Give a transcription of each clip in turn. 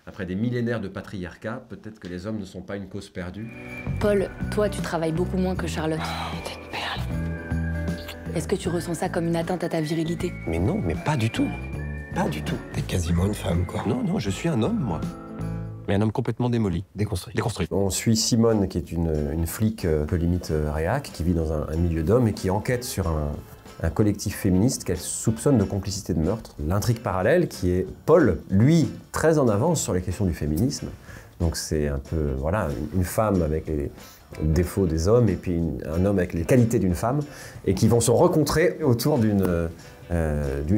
Après des millénaires de patriarcat, peut-être que les hommes ne sont pas une cause perdue. Paul, toi, tu travailles beaucoup moins que Charlotte. T'es une perle. Est-ce que tu ressens ça comme une atteinte à ta virilité? Mais non, mais pas du tout. Pas du tout. T'es quasiment une femme, quoi. Non, non, je suis un homme, moi. Mais un homme complètement démoli. Déconstruit. Déconstruit. On suit Simone, qui est une flic un peu limite réac, qui vit dans un milieu d'hommes et qui enquête sur un collectif féministe qu'elle soupçonne de complicité de meurtre. L'intrigue parallèle qui est Paul, lui, très en avance sur les questions du féminisme. Donc c'est un peu, voilà, une femme avec les défauts des hommes et puis un homme avec les qualités d'une femme et qui vont se rencontrer autour d'une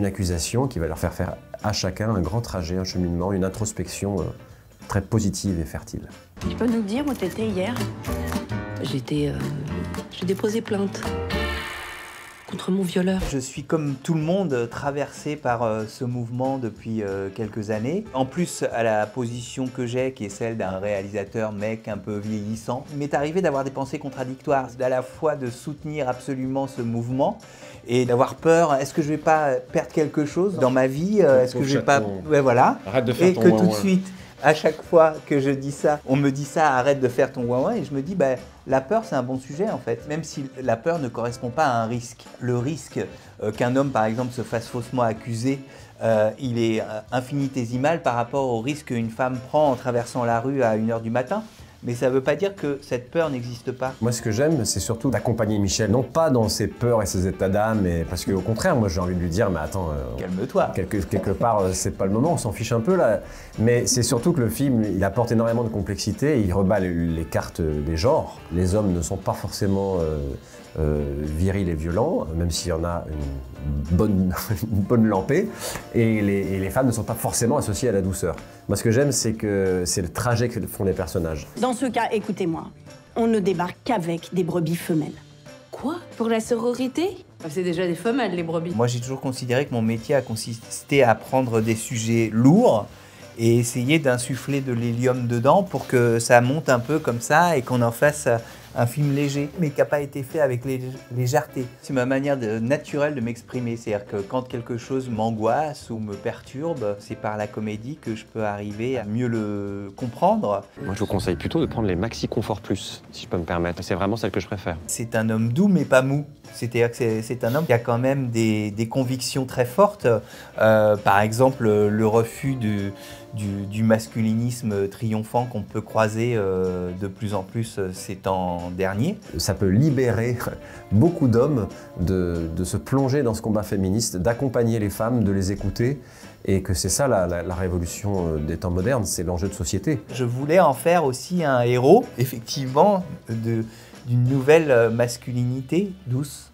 accusation qui va leur faire à chacun un grand trajet, un cheminement, une introspection très positive et fertile. Tu peux nous dire où t'étais hier? J'ai déposé plainte contre mon violeur. Je suis comme tout le monde traversé par ce mouvement depuis quelques années. En plus, à la position que j'ai, qui est celle d'un réalisateur mec un peu vieillissant, il m'est arrivé d'avoir des pensées contradictoires, à la fois de soutenir absolument ce mouvement et d'avoir peur. Est-ce que je vais pas perdre quelque chose dans ma vie? Est-ce que je vais pas... Ouais, voilà. Arrête de faire et ton que ouin-ouin. tout de suite, à chaque fois que je dis ça, on me dit ça, arrête de faire ton ouin-ouin, et je me dis, bah, la peur, c'est un bon sujet en fait, même si la peur ne correspond pas à un risque. Le risque qu'un homme, par exemple, se fasse faussement accuser, il est infinitésimal par rapport au risque qu'une femme prend en traversant la rue à 1h du matin. Mais ça ne veut pas dire que cette peur n'existe pas. Moi, ce que j'aime, c'est surtout d'accompagner Michel, non pas dans ses peurs et ses états d'âme, parce qu'au contraire, moi, j'ai envie de lui dire, mais attends, calme-toi. Quelque part, c'est pas le moment, on s'en fiche un peu là. Mais c'est surtout que le film, il apporte énormément de complexité, il rebat les cartes des genres. Les hommes ne sont pas forcément virils et violents, même s'il y en a une bonne lampée, et les femmes ne sont pas forcément associées à la douceur. Moi, ce que j'aime, c'est que c'est le trajet que font les personnages. Dans ce cas, écoutez-moi, on ne débarque qu'avec des brebis femelles. Quoi? Pour la sororité? C'est déjà des femelles, les brebis. Moi, j'ai toujours considéré que mon métier a consisté à prendre des sujets lourds et essayer d'insuffler de l'hélium dedans pour que ça monte un peu comme ça et qu'on en fasse un film léger, mais qui n'a pas été fait avec légèreté. C'est ma manière naturelle de m'exprimer, c'est-à-dire que quand quelque chose m'angoisse ou me perturbe, c'est par la comédie que je peux arriver à mieux le comprendre. Moi, je vous conseille plutôt de prendre les Maxi Confort Plus, si je peux me permettre. C'est vraiment celle que je préfère. C'est un homme doux, mais pas mou. C'est-à-dire que c'est un homme qui a quand même des convictions très fortes. Par exemple, le refus du masculinisme triomphant qu'on peut croiser de plus en plus ces temps derniers. Ça peut libérer beaucoup d'hommes de se plonger dans ce combat féministe, d'accompagner les femmes, de les écouter, et que c'est ça la révolution des temps modernes, c'est l'enjeu de société. Je voulais en faire aussi un héros, effectivement, d'une nouvelle masculinité douce.